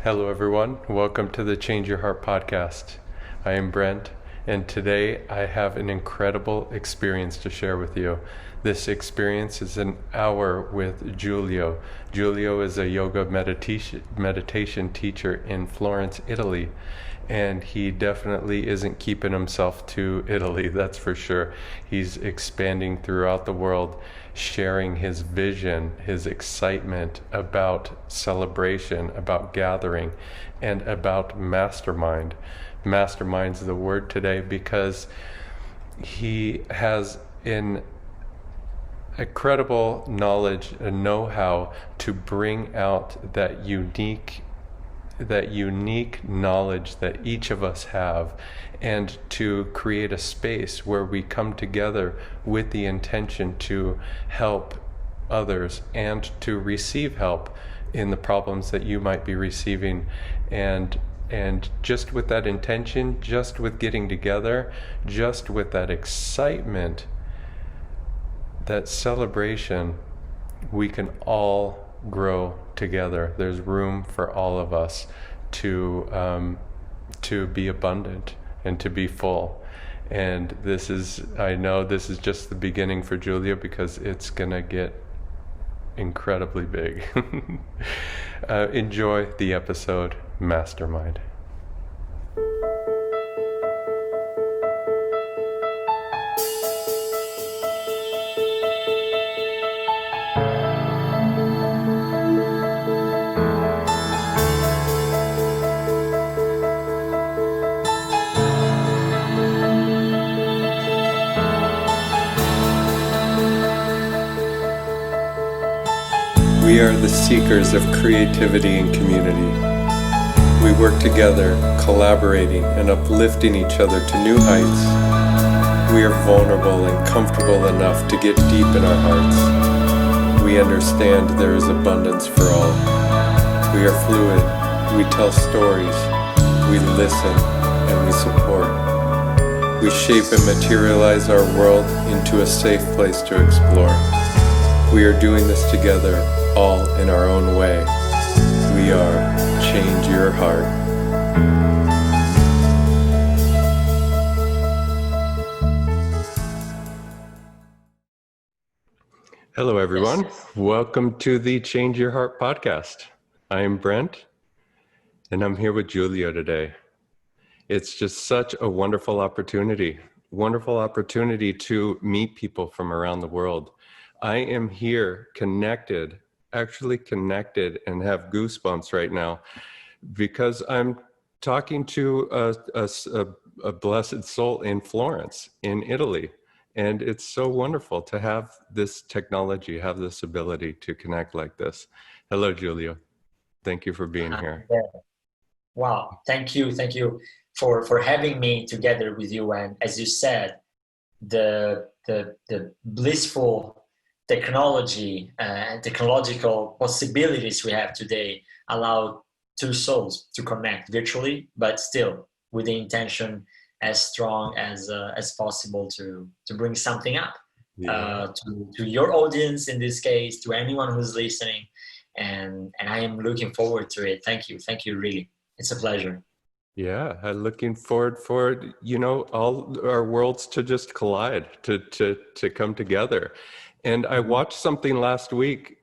Hello, everyone. Welcome to the Change Your Heart podcast. I am Brent, and today I have an incredible experience to share with you. This experience is an hour with Giulio. Giulio is a yoga meditation teacher in Florence, Italy, and he definitely isn't keeping himself to Italy, that's for sure. He's expanding throughout the world, sharing his vision, his excitement about celebration, about gathering, and about mastermind. Mastermind's the word today because he has an incredible knowledge and know-how to bring out that unique knowledge that each of us have, and to create a space where we come together with the intention to help others and to receive help in the problems that you might be receiving. And just with that intention, just with getting together, just with that excitement, that celebration, we can all grow together. There's room for all of us to be abundant and to be full. And I know this is just the beginning for Giulio, because it's gonna get incredibly big. Enjoy the episode, Mastermind. We are the seekers of creativity and community. We work together, collaborating and uplifting each other to new heights. We are vulnerable and comfortable enough to get deep in our hearts. We understand there is abundance for all. We are fluid. We tell stories. We listen and we support. We shape and materialize our world into a safe place to explore. We are doing this together, all in our own way. We are Change Your Heart. Hello, everyone. Yes. Welcome to the Change Your Heart podcast. I am Brent, and I'm here with Giulio today. It's just such a wonderful opportunity to meet people from around the world. I am here actually connected, and have goosebumps right now because I'm talking to a blessed soul in Florence, in Italy. And it's so wonderful to have this technology, have this ability to connect like this. Hello, Giulio. Thank you for being here. Yeah. Wow. Thank you. Thank you for having me together with you. And as you said, the blissful technological possibilities we have today allow two souls to connect virtually, but still with the intention as strong as possible to bring something up to your audience in this case, to anyone who's listening. And I am looking forward to it. Thank you, really. It's a pleasure. Yeah, I'm looking forward for, all our worlds to just collide, to come together. And I watched something last week,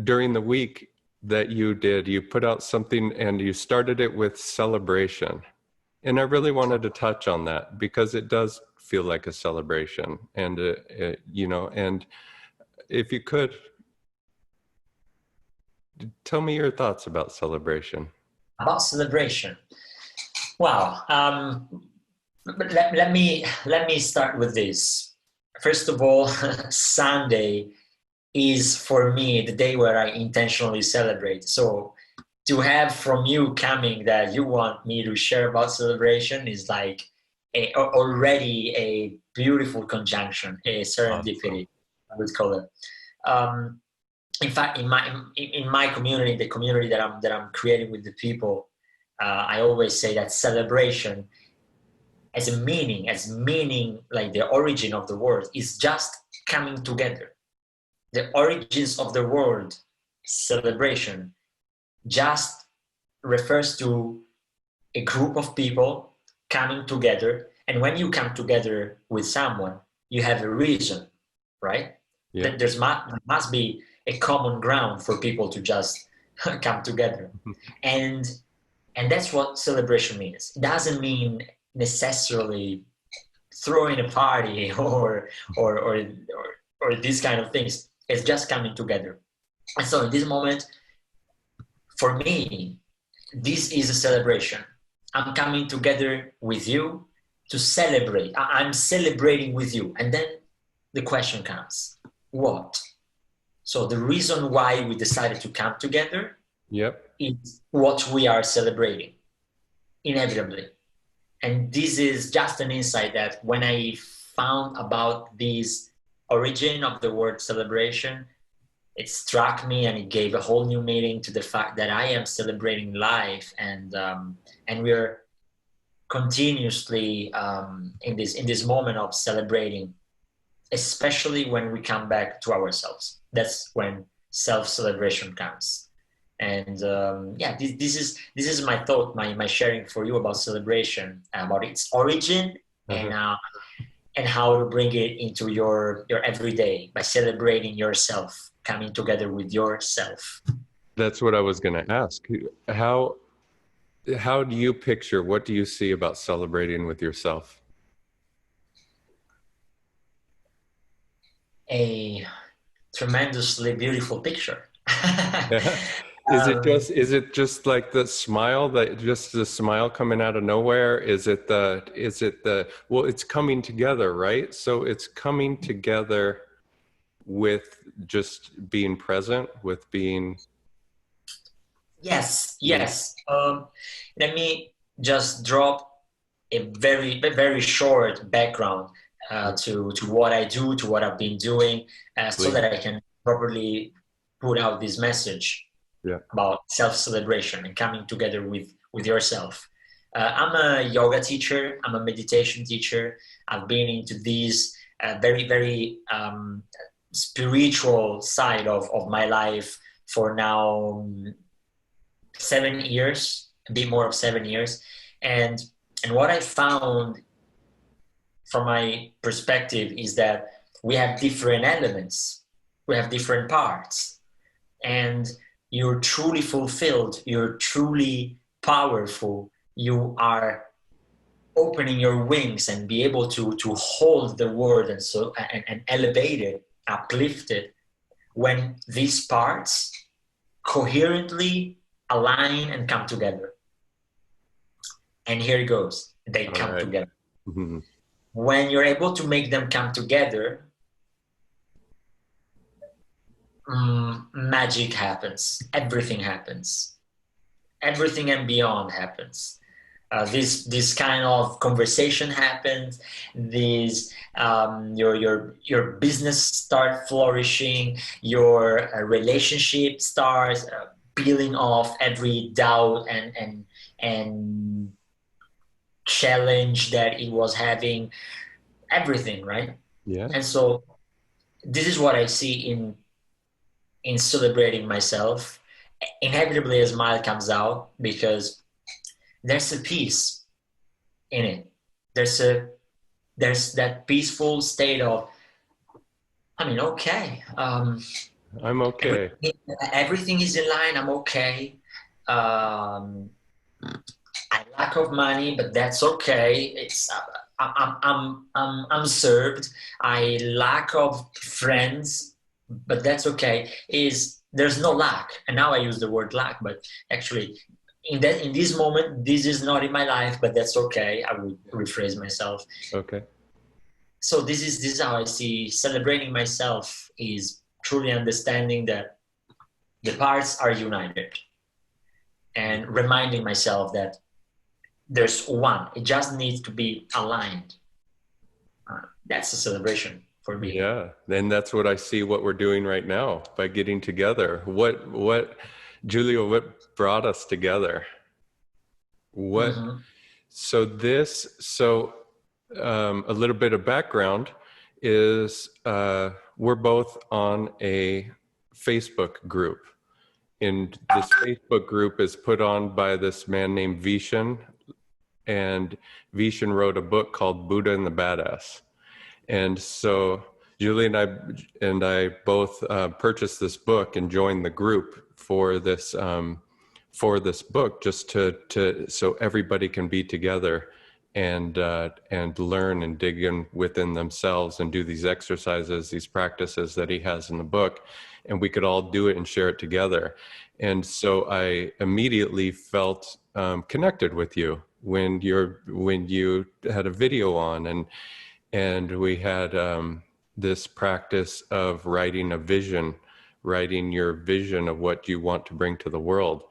during the week that you did. You put out something and you started it with celebration. And I really wanted to touch on that because it does feel like a celebration. And, and if you could, tell me your thoughts about celebration. About celebration. Wow. Let me start with this. First of all, Sunday is for me the day where I intentionally celebrate. So to have from you coming that you want me to share about celebration is like already a beautiful conjunction, a serendipity, I would call it. In fact, in my community, the community that I'm creating with the people, I always say that celebration as meaning like the origin of the word is just coming together. The origins of the word celebration just refers to a group of people coming together. And when you come together with someone, you have a reason, right? Yeah. There must be a common ground for people to just come together. And that's what celebration means. It doesn't mean necessarily throwing a party or these kind of things. It's just coming together. And so in this moment, for me, this is a celebration. I'm coming together with you to celebrate. I'm celebrating with you. And then the question comes, what? So the reason why we decided to come together is what we are celebrating, inevitably. And this is just an insight that when I found about this origin of the word celebration, it struck me and it gave a whole new meaning to the fact that I am celebrating life, and we're continuously in this moment of celebrating, especially when we come back to ourselves. That's when self-celebration comes. And yeah, this is my thought, my sharing for you about celebration, about its origin, and how to bring it into your everyday by celebrating yourself, coming together with yourself. That's what I was going to ask. How do you picture, what do you see about celebrating with yourself? A tremendously beautiful picture. Yeah. Is it just like the smile, that just the smile coming out of nowhere? Is it the well, it's coming together, right? So it's coming together with just being present, with being. Yes. Let me just drop a very short background to what I do, to what I've been doing, so that I can properly put out this message about self-celebration and coming together with yourself. I'm a yoga teacher. I'm a meditation teacher. I've been into these very spiritual side of my life for now 7 years, a bit more of 7 years. And what I found from my perspective is that we have different elements, we have different parts, and you're truly fulfilled, you're truly powerful, you are opening your wings and be able to hold the world and elevate it, uplift it, when these parts coherently align and come together. And here it goes. They come together. Mm-hmm. When you're able to make them come together, magic happens. Everything happens. Everything and beyond happens. This kind of conversation happens. Your business start flourishing. Your relationship starts peeling off every doubt and challenge that it was having. Everything, right? Yeah. And so this is what I see in celebrating myself. Inevitably, a smile comes out because there's a peace in it. There's that peaceful state of, okay. I'm okay. Everything is in line. I'm okay. I lack of money, but that's okay. I'm served. I lack of friends, but that's okay. There's no lack, and now I use the word lack, but actually, in this moment, this is not in my life, but that's okay. I would rephrase myself. Okay. So this is how I see celebrating myself, is truly understanding that the parts are united, and reminding myself that there's one. It just needs to be aligned. That's a celebration for me. Yeah, and that's what I see what we're doing right now by getting together. What, Giulio, what brought us together? What? Mm-hmm. So a little bit of background is we're both on a Facebook group, in this Facebook group is put on by this man named Vishen, and Vishen wrote a book called Buddha and the Badass. And so Julie and I both purchased this book and joined the group for this book, just to so everybody can be together and learn and dig in within themselves and do these exercises, these practices that he has in the book, and we could all do it and share it together. And so I immediately felt connected with you when you had a video on, and we had this practice of writing your vision of what you want to bring to the world.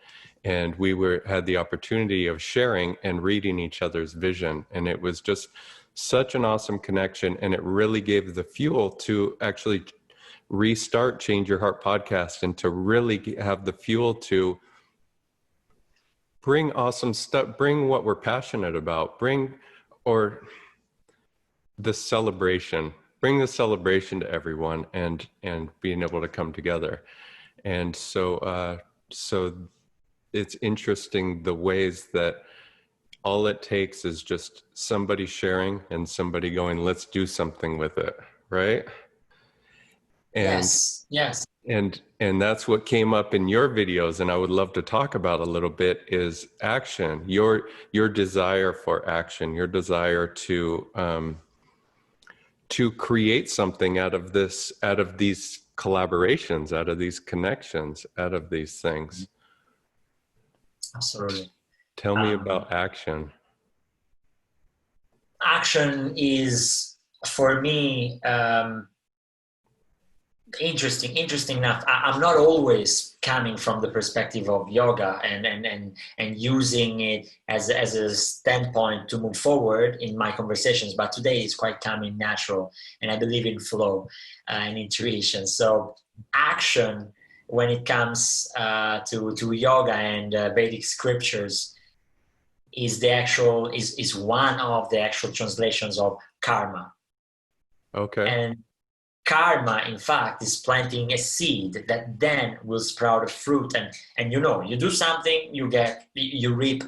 And we had the opportunity of sharing and reading each other's vision. And it was just such an awesome connection. And it really gave the fuel to actually restart Change Your Heart podcast, and to really have the fuel to bring awesome stuff, bring what we're passionate about, bring the celebration to everyone, and being able to come together. And so it's interesting the ways that all it takes is just somebody sharing and somebody going, let's do something with it, right? And yes. And that's what came up in your videos, and I would love to talk about a little bit, is action, your desire for action, your desire to create something out of these collaborations, out of these connections, out of these things. Absolutely. Tell me about action. Action is, for me, interesting enough. I'm not always coming from the perspective of yoga and using it as a standpoint to move forward in my conversations, but today it's quite coming natural, and I believe in flow and intuition. So action, when it comes to yoga and Vedic scriptures, is one of the actual translations of karma. Okay. And karma, in fact, is planting a seed that then will sprout a fruit. And you do something, you reap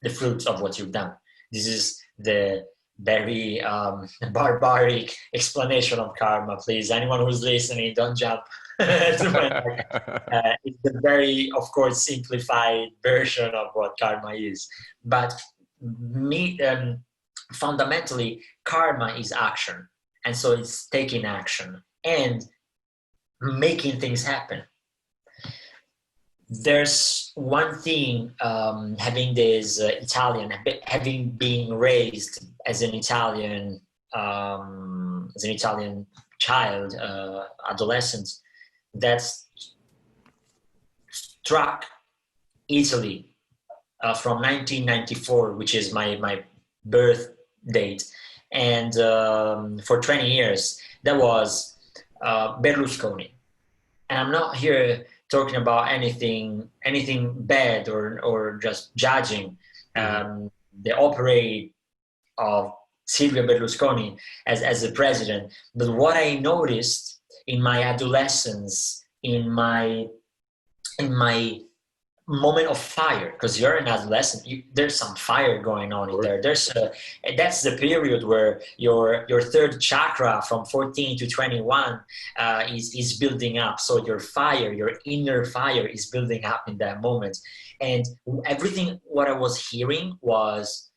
the fruits of what you've done. This is the very barbaric explanation of karma. Please, anyone who's listening, don't jump. It's a very, of course, simplified version of what karma is. But fundamentally, karma is action. And so it's taking action and making things happen. There's one thing, having been raised as an Italian child, adolescent, that struck Italy from 1994, which is my birth date. And for 20 years, that was Berlusconi. And I'm not here talking about anything bad or just judging the operate of Silvio Berlusconi as a president. But what I noticed in my adolescence, in my moment of fire, because you're an adolescent, there's some fire going on in there. That's the period where your third chakra from 14 to 21 is building up. So your inner fire is building up in that moment. And everything what I was hearing was,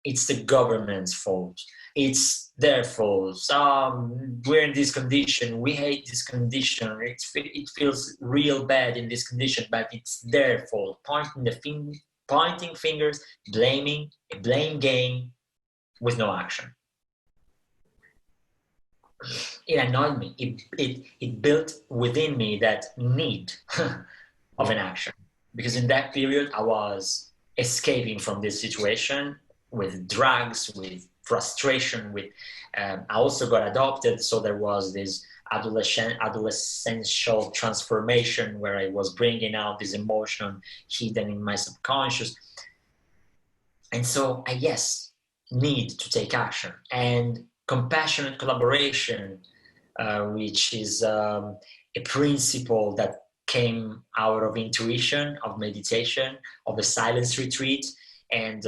it's the government's fault. It's their fault. We're in this condition. We hate this condition. It feels real bad in this condition, but it's their fault. Pointing fingers, blaming, a blame game with no action. It annoyed me. It built within me that need of an action. Because in that period, I was escaping from this situation with drugs, with frustration, I also got adopted, so there was this adolescential transformation where I was bringing out this emotion hidden in my subconscious. And so I need to take action. And compassionate collaboration, which is a principle that came out of intuition, of meditation, of a silence retreat, and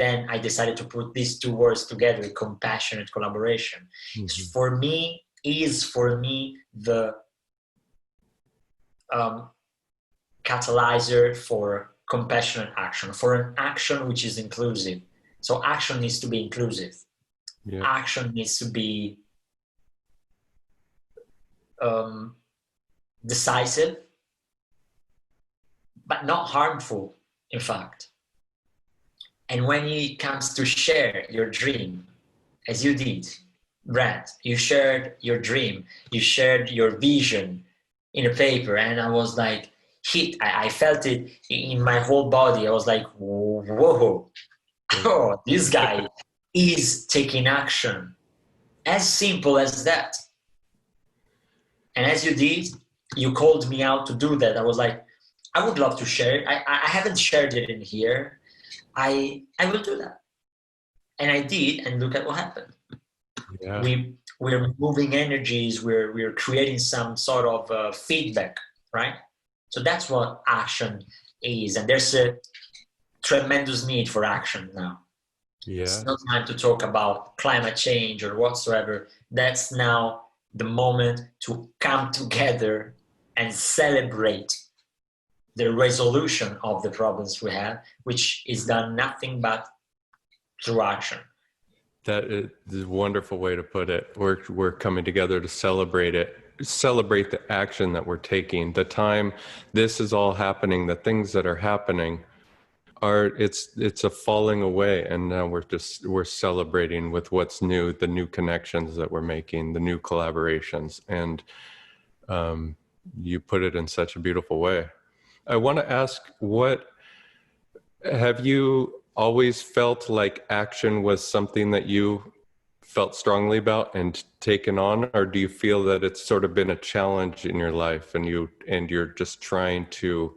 then I decided to put these two words together: compassionate collaboration. Mm-hmm. For me, the catalyzer for compassionate action, for an action which is inclusive. So action needs to be inclusive. Yeah. Action needs to be decisive, but not harmful, in fact. And when it comes to share your dream, as you did, Brad, you shared your dream, you shared your vision in a paper, and I was like, I felt it in my whole body. I was like, whoa, oh, this guy is taking action. As simple as that. And as you did, you called me out to do that. I was like, I would love to share it. I haven't shared it in here. I will do that. And I did, and look at what happened. Yeah. We're moving energies, we're creating some sort of feedback, right? So that's what action is. And there's a tremendous need for action now. Yeah. It's not time to talk about climate change or whatsoever. That's now the moment to come together and celebrate the resolution of the problems we have, which is done nothing but through action. That is a wonderful way to put it. We're coming together to celebrate it, celebrate the action that we're taking. The time this is all happening, the things that are happening are it's a falling away, and now we're celebrating with what's new, the new connections that we're making, the new collaborations, and you put it in such a beautiful way. I want to ask, what have you always felt like action was something that you felt strongly about and taken on, or do you feel that it's sort of been a challenge in your life and you're just trying to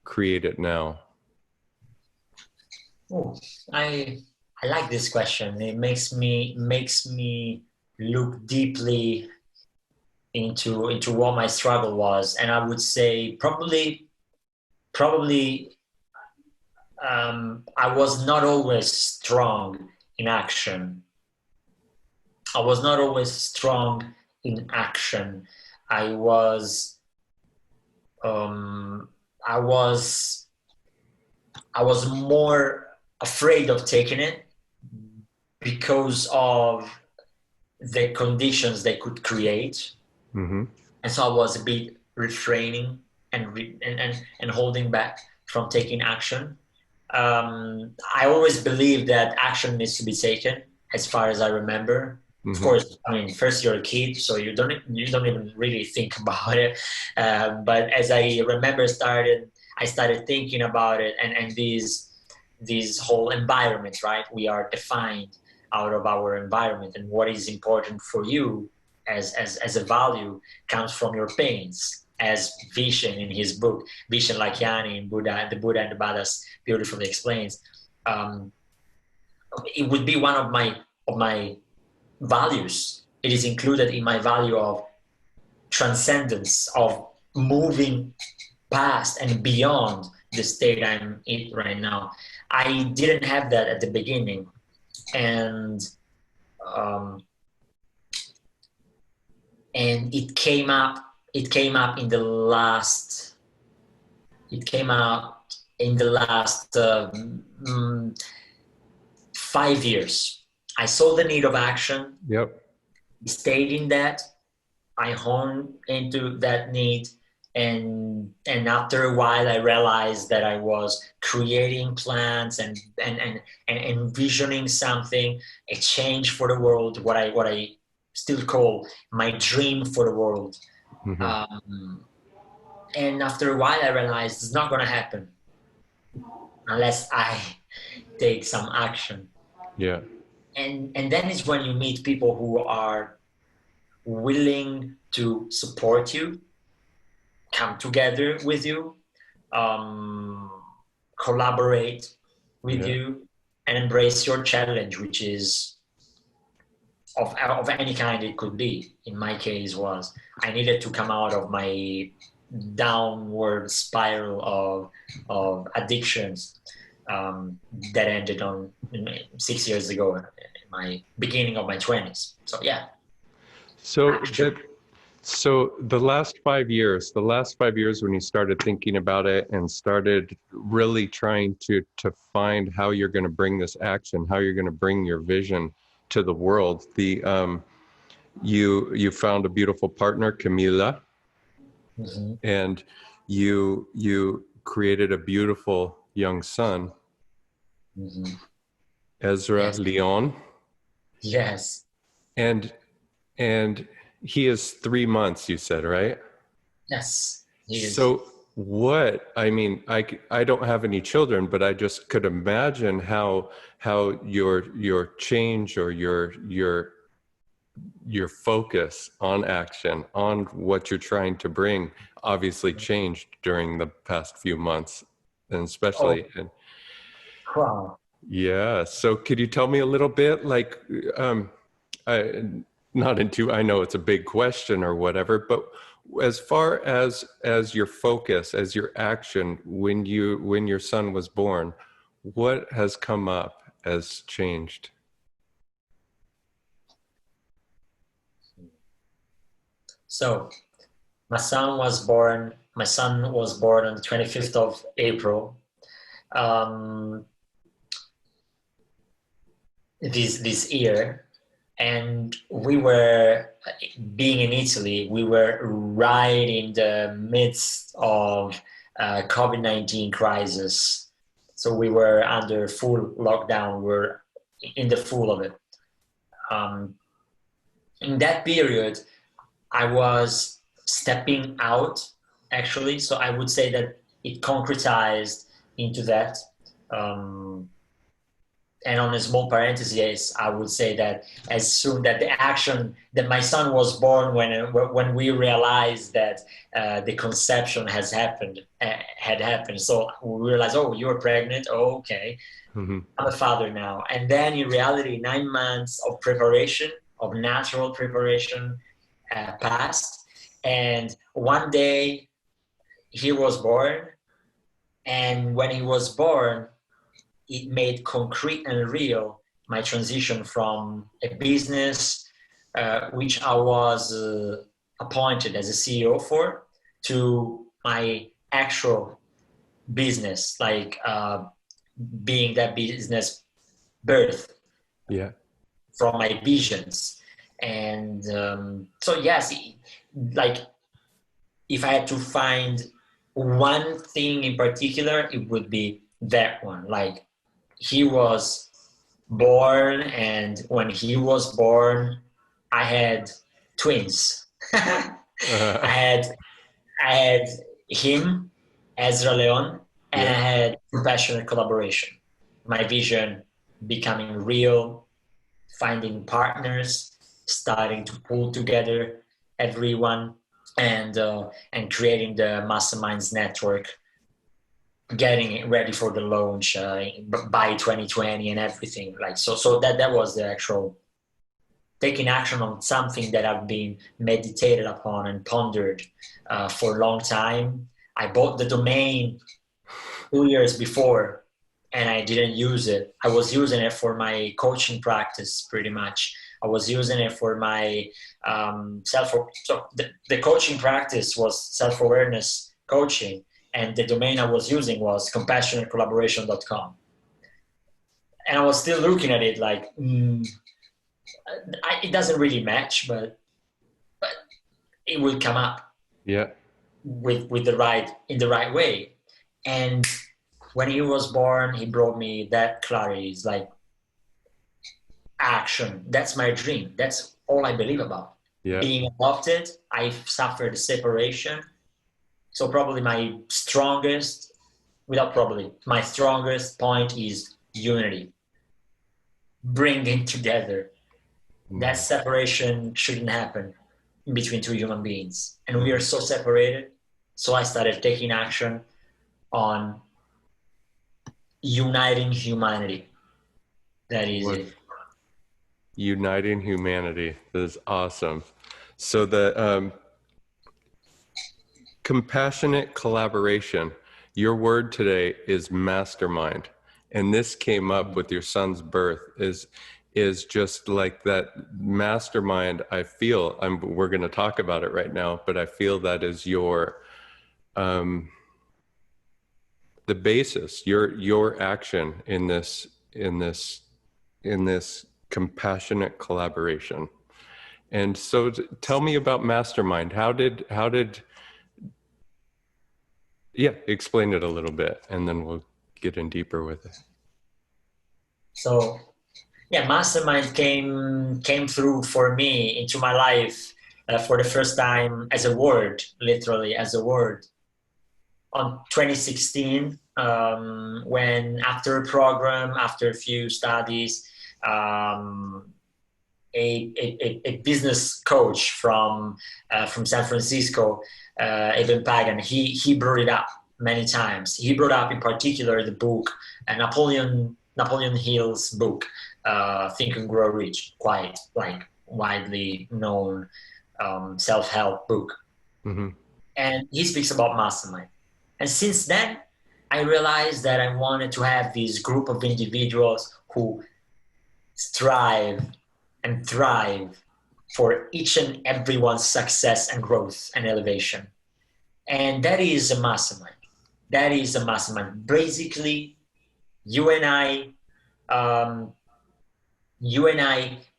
create it now? Oh, I like this question. It makes me look deeply into what my struggle was, and I would say probably I was not always strong in action. I was not always strong in action. I was I was I was more afraid of taking it because of the conditions they could create. Mm-hmm. And so I was a bit refraining and holding back from taking action. I always believed that action needs to be taken, as far as I remember. Mm-hmm. Of course, I mean, first you're a kid, so you don't even really think about it. But as I remember, I started thinking about it, and these whole environments, right? We are defined out of our environment, and what is important for you as a value comes from your pains. As Vishen in his book, Vishen Lakiani in Buddha, The Buddha and the Buddhas beautifully explains, it would be one of my values. It is included in my value of transcendence, of moving past and beyond the state I'm in right now. I didn't have that at the beginning, and it came up. It came up in the last. It came out in the last 5 years. I saw the need of action. Yep. Stayed in that. I honed into that need, and after a while, I realized that I was creating plans and envisioning something, a change for the world. What I still call my dream for the world. Mm-hmm. And after a while, I realized it's not going to happen unless I take some action. Yeah. And then is when you meet people who are willing to support you, come together with you, collaborate with you, and embrace your challenge, which is of any kind it could be. In my case, was I needed to come out of my downward spiral of addictions that ended on 6 years ago, in my beginning of my 20s. So yeah, So action. that so the last 5 years when you started thinking about it and started really trying to find how you're going to bring this action, how you're going to bring your vision to the world, you found a beautiful partner, Camila, Mhm. and you created a beautiful young son, Mhm. Ezra Yes, Leon, yes, and and he is 3 months, you said, right? yes. He is. So what, I mean, I don't have any children, but I just could imagine how your change or your focus on action, on what you're trying to bring, obviously changed during the past few months, and Oh, especially and wow. yeah. So could you tell me a little bit, like, I, not into, I know it's a big question or whatever, but as far as your focus, as your action, when your son was born, what has come up, has changed? So My son was born on the 25th of April. Um, this year, and we were, being in Italy, we were right in the midst of COVID-19 crisis. So we were under full lockdown. We're in the full of it. Um, in that period, I was stepping out, actually. So I would say that it concretized into that. Um, and on a small parenthesis, I would say that as soon that the action that my son was born, when we realized that the conception had happened, so we realized, oh, you're pregnant. Oh, okay, Hmm. I'm a father now. And then in reality, 9 months of preparation, of natural preparation, passed, and one day he was born. And when he was born, it made concrete and real my transition from a business, which I was appointed as a CEO for, to my actual business, like being that business birth Yeah. from my visions. And so, yes, like if I had to find one thing in particular, it would be that one. Like, he was born, and when he was born, I had twins. I Uh, had I had him, Ezra Leon, and I yeah. had compassionate collaboration. My vision becoming real, finding partners, starting to pull together everyone, and creating the Masterminds network, getting it ready for the launch by 2020 and everything. Like, so that was the actual taking action on something that I've been meditated upon and pondered for a long time. I bought the domain 2 years before, and I didn't use it. I was using it for my coaching practice, pretty much. I was using it for my self. So the coaching practice was self-awareness coaching, and the domain I was using was compassionatecollaboration.com. And I was still looking at it like, it doesn't really match, but it will come up Yeah. with the right, in the right way. And when he was born, he brought me that clarity. It's like, action. That's my dream. That's all I believe about. Yeah. Being adopted, I suffered separation. So probably my strongest point is unity, bringing together. That Mm. separation shouldn't happen in between two human beings. And we are Mm. so separated. So I started taking action on uniting humanity. That is What it. Uniting humanity. That is awesome. So the compassionate collaboration, your word today is mastermind. And this came up with your son's birth is just like that mastermind. I feel we're going to talk about it right now, but I feel that is your the basis, your action in this compassionate collaboration. And so tell me about mastermind. How did yeah, explain it a little bit, and then we'll get in deeper with it. So yeah, mastermind came through for me into my life for the first time as a word, literally as a word, on 2016, when after a program, after a few studies, a business coach from San Francisco, Evan Pagan, he brought it up many times. He brought up in particular the book, Napoleon Hill's book, Think and Grow Rich, quite like widely known self-help book. Mm-hmm. And he speaks about mastermind. And since then, I realized that I wanted to have this group of individuals who strive and thrive for each and everyone's success and growth and elevation. And that is a mastermind. That is a mastermind. Basically, you and I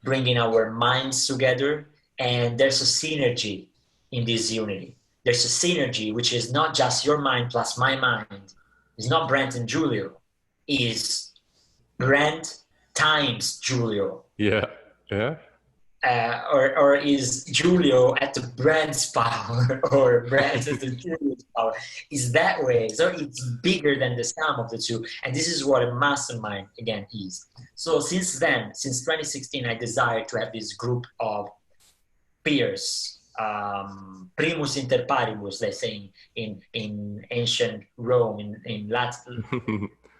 bringing our minds together, and there's a synergy in this unity. There's a synergy, which is not just your mind plus my mind. It's not Brent and Giulio. It's Brent times Giulio. Yeah, yeah. Or is Giulio at the Brent's power, or Brent at the Giulio's power? Is that way. So it's bigger than the sum of the two. And this is what a mastermind, again, is. So since then, since 2016, I desired to have this group of peers, primus inter paribus, they say in ancient Rome, in Latin,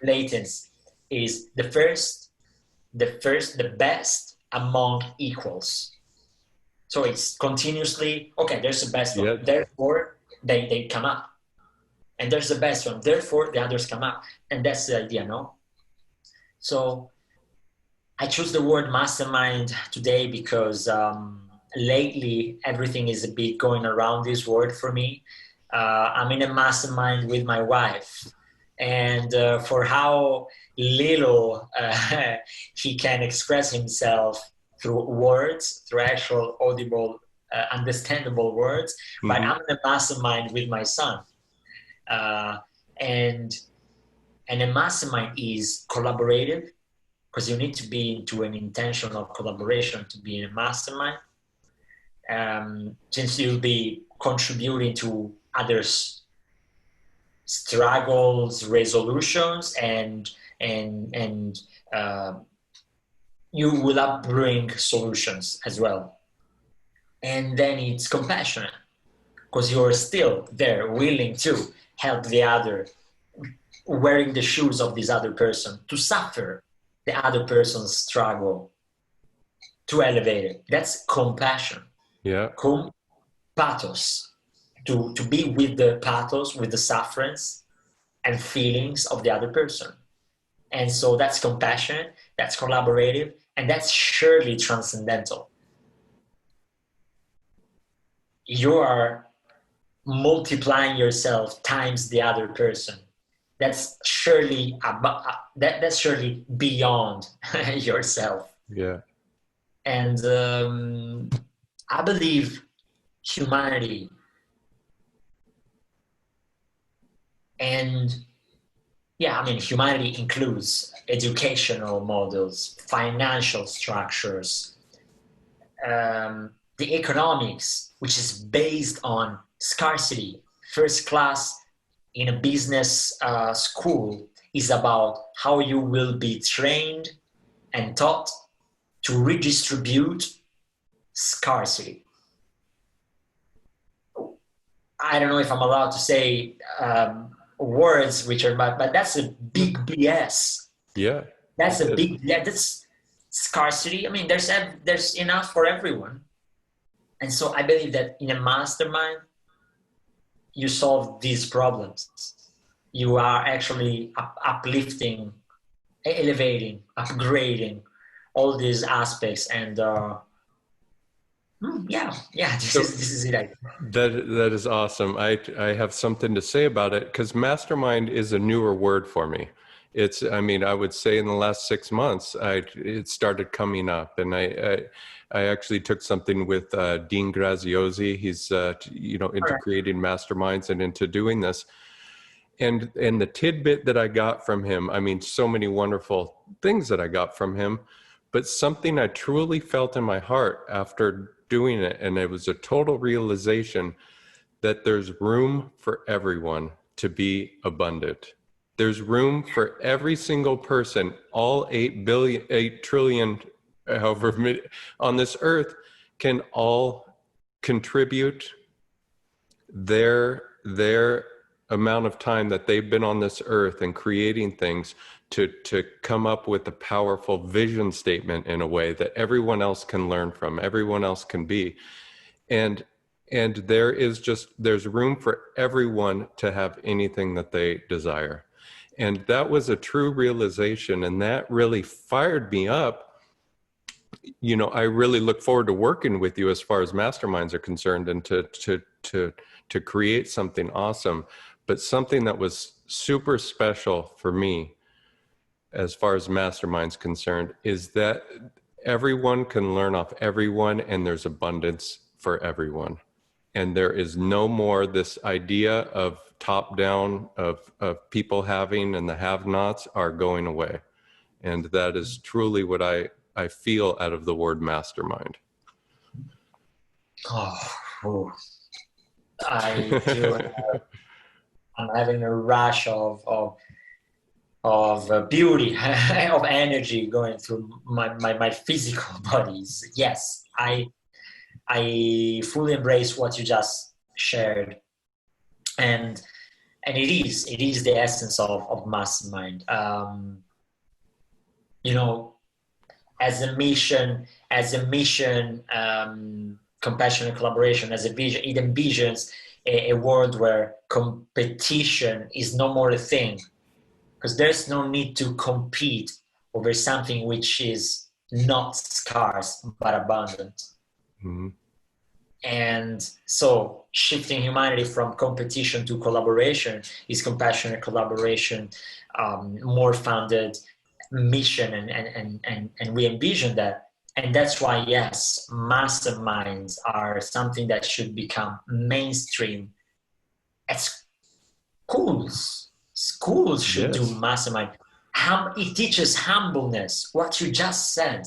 Latins, is the best among equals. So it's continuously, okay, there's the best one, Yeah. therefore they come up. And there's the best one, therefore the others come up. And that's the idea, no? So I choose the word mastermind today because lately everything is a bit going around this word for me. I'm in a mastermind with my wife, and for how little he can express himself through words, through actual audible, understandable words, but Mm-hmm. I'm in a mastermind with my son. And a mastermind is collaborative, because you need to be into an intentional collaboration to be in a mastermind. Since you'll be contributing to others' struggles, resolutions, and you will bring solutions as well. And then it's compassionate, because you're still there, willing to help the other, wearing the shoes of this other person, to suffer the other person's struggle, to elevate it. That's compassion. Yeah. Pathos, to be with the pathos, with the sufferings and feelings of the other person. And so that's compassionate, that's collaborative, and that's surely transcendental. You are multiplying yourself times the other person. That's surely that's surely beyond yourself. Yeah. And I believe humanity and humanity includes educational models, financial structures, the economics, which is based on scarcity. First class in a business school is about how you will be trained and taught to redistribute scarcity. I don't know if I'm allowed to say words which are, but that's a big BS. Yeah. That's a big, that's scarcity. I mean, there's enough for everyone. And so I believe that in a mastermind, you solve these problems. You are actually uplifting, elevating, upgrading all these aspects. And yeah, this is it. That is awesome. I have something to say about it because mastermind is a newer word for me. It's, I mean, I would say in the last 6 months, it started coming up, and I actually took something with Dean Graziosi. He's into creating masterminds and into doing this. And the tidbit that I got from him, I mean, so many wonderful things that I got from him, but something I truly felt in my heart after doing it, and it was a total realization that there's room for everyone to be abundant. There's room for every single person, all 8 trillion, however, on this earth can all contribute their amount of time that they've been on this earth and creating things to come up with a powerful vision statement in a way that everyone else can learn from, everyone else can be. And there's room for everyone to have anything that they desire. And that was a true realization, and that really fired me up. You know, I really look forward to working with you as far as masterminds are concerned, and to create something awesome. But something that was super special for me as far as masterminds concerned is that everyone can learn off everyone, and there's abundance for everyone. And there is no more this idea of top down, of people having, and the have-nots are going away. And that is truly what I feel out of the word mastermind. Oh, I do. I'm having a rush of beauty, of energy going through my physical bodies. Yes, I fully embrace what you just shared, and it is the essence of mastermind. You know, as a mission, compassionate collaboration, as a vision, it envisions a world where competition is no more a thing, because there's no need to compete over something which is not scarce but abundant. Mm-hmm. And so shifting humanity from competition to collaboration is compassionate collaboration, more founded mission, and we envision that. And that's why, yes, masterminds are something that should become mainstream at schools. Schools should do mastermind. It teaches humbleness. What you just said,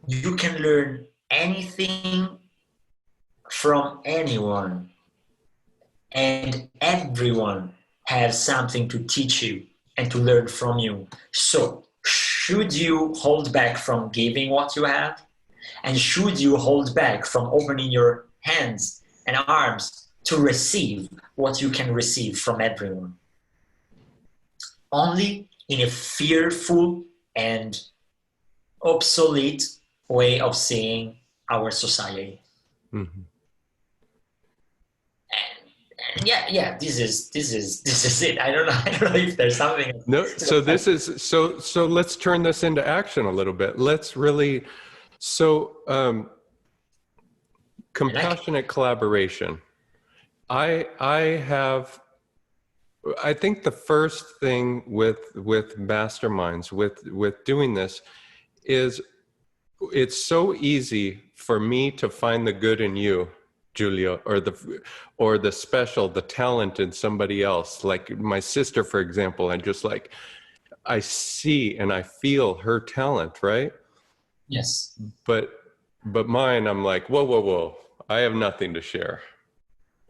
you can learn anything from anyone, and everyone has something to teach you and to learn from you. So should you hold back from giving what you have? And should you hold back from opening your hands and arms to receive what you can receive from everyone? Only in a fearful and obsolete way of seeing our society. Mm-hmm. And yeah, this is it. I don't know if there's something. No, so this is so let's turn this into action a little bit. Let's really compassionate collaboration. I think the first thing with masterminds, with doing this, is it's so easy for me to find the good in you, Giulio, or the special, the talent in somebody else. Like my sister, for example, I see and I feel her talent, right? Yes. But mine, I'm like, whoa, I have nothing to share,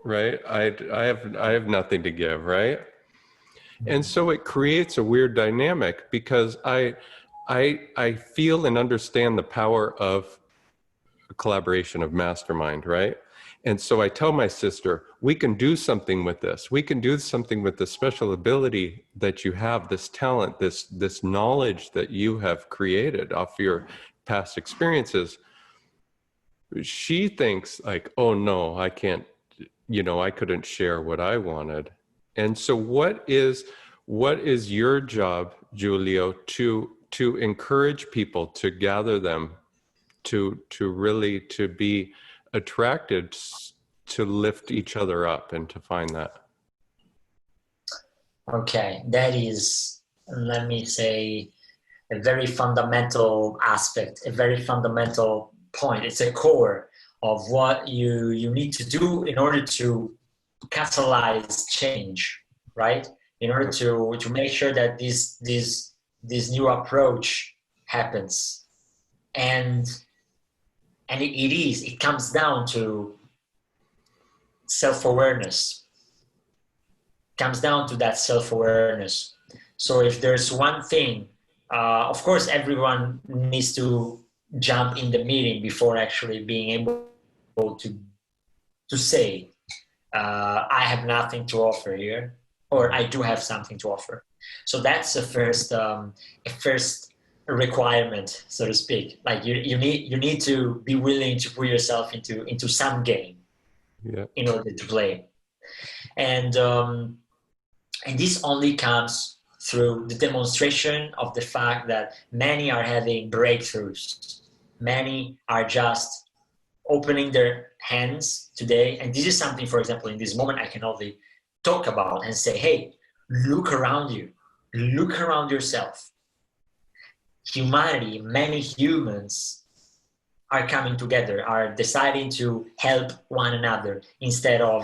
right? I have nothing to give, right? And so it creates a weird dynamic, because I feel and understand the power of collaboration, of mastermind, right? And so I tell my sister, we can do something with this. We can do something with the special ability that you have, this talent, this knowledge that you have created off your past experiences. She thinks like, oh no, I can't, I couldn't share what I wanted. And so what is your job, Giulio, to encourage people, to gather them, to really to be attracted to lift each other up and to find that? Okay, that is, let me say, a very fundamental aspect, a very fundamental point. It's a core of what you need to do in order to catalyze change, right? In order to make sure that this new approach happens. And it comes down to self-awareness. Comes down to that self-awareness. So if there's one thing, of course, everyone needs to jump in the meeting before actually being able to say, I have nothing to offer here, or I do have something to offer. So that's a first requirement, so to speak. Like you need to be willing to put yourself into some game, Yeah. in order to play. And this only comes through the demonstration of the fact that many are having breakthroughs. Many are just opening their hands today. And this is something, for example, in this moment, I can only talk about and say, hey, look around you, look around yourself. Humanity, many humans are coming together, are deciding to help one another instead of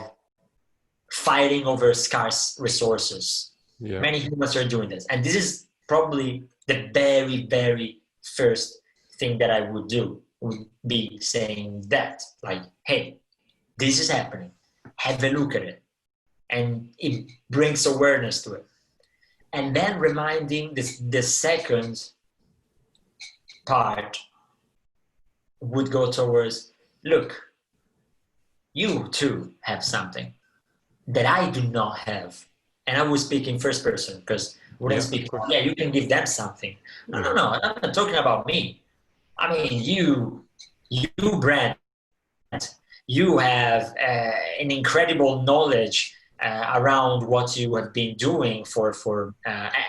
fighting over scarce resources. Yeah. Many humans are doing this. And this is probably the very, very first thing that I would do, would be saying that, like, hey, this is happening. Have a look at it. And it brings awareness to it. And then reminding the second part would go towards, look, you too have something that I do not have. And I will speak in first person, because when I speak, yeah, you can give them something. No, I'm not talking about me. I mean, you Brand, you have an incredible knowledge around what you have been doing for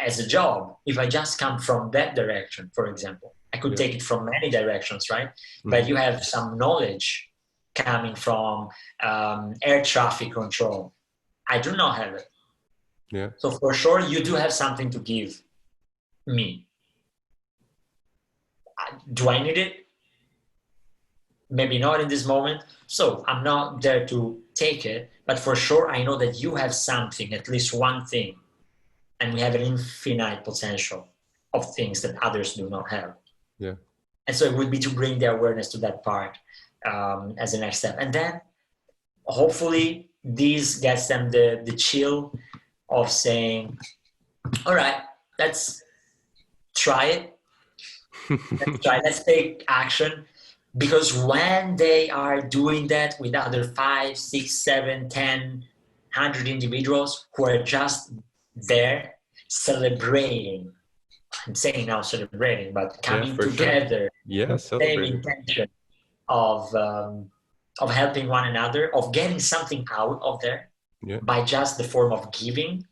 as a job. If I just come from that direction, for example, I could take it from many directions, right? Mm-hmm. But you have some knowledge coming from air traffic control. I do not have it. Yeah. So for sure, you do have something to give me. Do I need it? Maybe not in this moment. So I'm not there to take it, but for sure, I know that you have something, at least one thing, and we have an infinite potential of things that others do not have. Yeah. And so it would be to bring the awareness to that part as a next step. And then hopefully this gets them the chill of saying, all right, let's try it. Let's take action. Because when they are doing that with other 5, 6, 7, 10, 100 individuals who are just there celebrating, I'm saying now celebrating, but coming together with the same intention of helping one another, of getting something out of there by just the form of giving,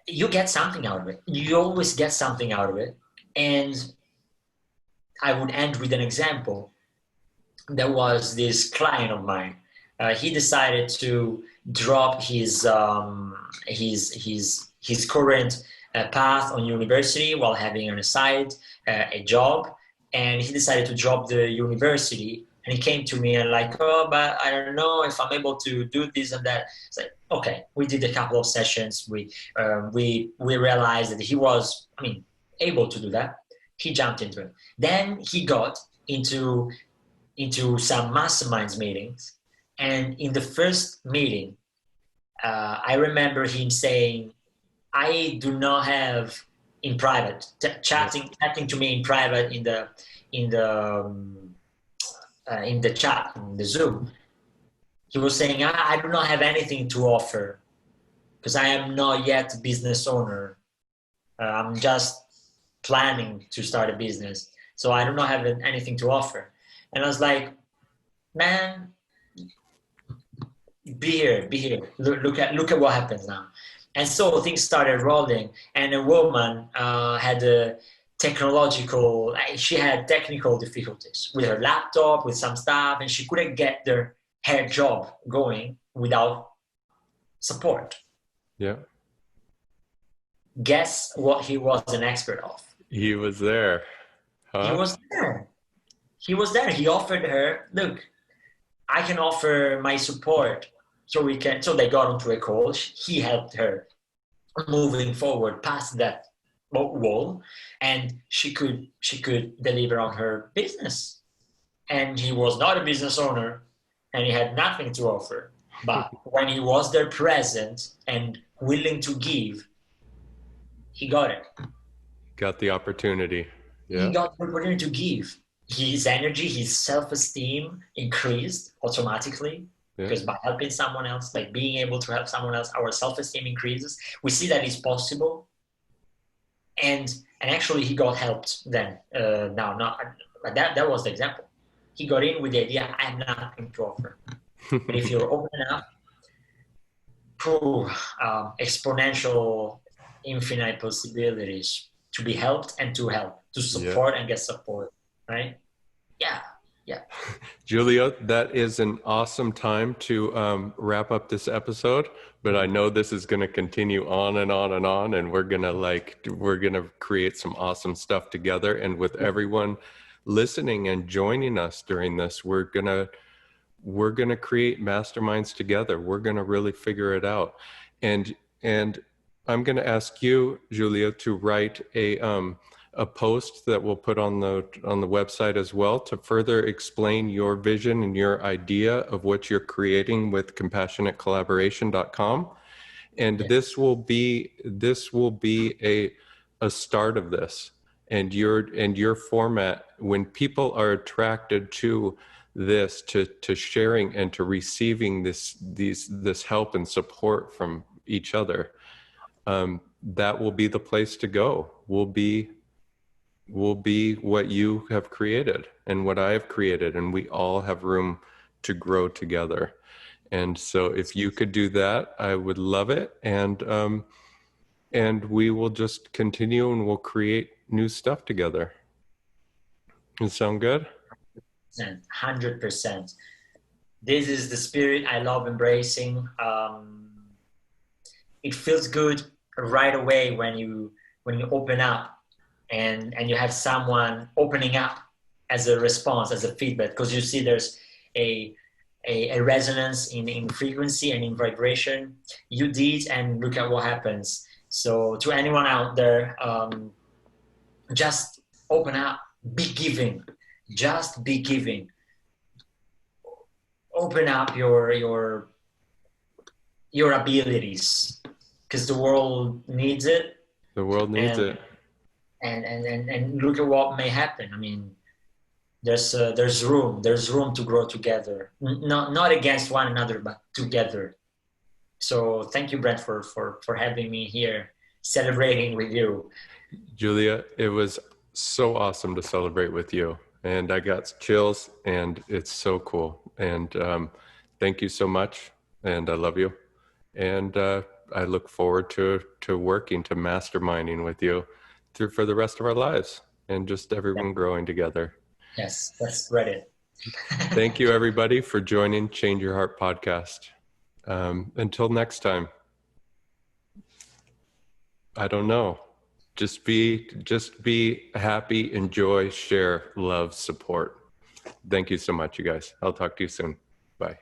you get something out of it. You always get something out of it. And I would end with an example. There was this client of mine. He decided to drop his current path on university while having on the side a job, and he decided to drop the university. And he came to me and like, oh, but I don't know if I'm able to do this and that. It's like, okay, we did a couple of sessions. We realized that he was, able to do that. He jumped into it. Then he got into some masterminds meetings. And in the first meeting, I remember him saying, I do not have in private, chatting to me in private in the in the chat, in the Zoom. He was saying, I do not have anything to offer because I am not yet a business owner. I'm just planning to start a business. So I do not have anything to offer. And I was like, man, be here. Look at what happens now. And so things started rolling, and a woman had a she had technical difficulties with her laptop, with some stuff, and she couldn't get her job going without support. Yeah. Guess what he was an expert of? He was there. Huh? He was there. He offered her, look, I can offer my support. So they got onto a call. He helped her moving forward past that wall, and she could deliver on her business. And he was not a business owner, and he had nothing to offer. But when he was there present and willing to give, he got it. Got the opportunity. Yeah. He got the opportunity to give. His energy, his self-esteem increased automatically. Yeah. Because by helping someone else, by being able to help someone else, our self-esteem increases. We see that it's possible. And actually he got helped then. That was the example. He got in with the idea, I have nothing to offer. But if you're open enough, exponential, infinite possibilities to be helped and to help, to support and get support, right? Yeah. Giulio, that is an awesome time to wrap up this episode, but I know this is going to continue on and on and on, and we're going to create some awesome stuff together. And with everyone listening and joining us during this, we're going to create masterminds together. We're going to really figure it out. And I'm going to ask you, Giulio, to write a post that we'll put on the website as well to further explain your vision and your idea of what you're creating with compassionatecollaboration.com. And this will be a start of this. And your format, when people are attracted to this, to sharing and to receiving this help and support from each other, that will be the place to go. Will be what you have created and what I have created, and we all have room to grow together. And so if you could do that, I would love it. And we will just continue and we'll create new stuff together. Does that sound good? 100%. This is the spirit I love embracing. It feels good right away when you open up and you have someone opening up as a response, as a feedback, because you see there's a resonance in frequency and in vibration. You did, and look at what happens. So to anyone out there, just open up, be giving, just be giving. Open up your abilities, because the world needs it. The world needs it. And look at what may happen. I mean, there's room to grow together, not against one another, but together. So thank you, Brent, for having me here, celebrating with you. Giulia, it was so awesome to celebrate with you, and I got chills, and it's so cool. And thank you so much, and I love you, and I look forward to working, to masterminding with you for the rest of our lives, and just everyone growing together. Yes, that's ready. Thank you, everybody, for joining Change Your Heart podcast. Until next time, I don't know. Just be happy, enjoy, share, love, support. Thank you so much, you guys. I'll talk to you soon. Bye.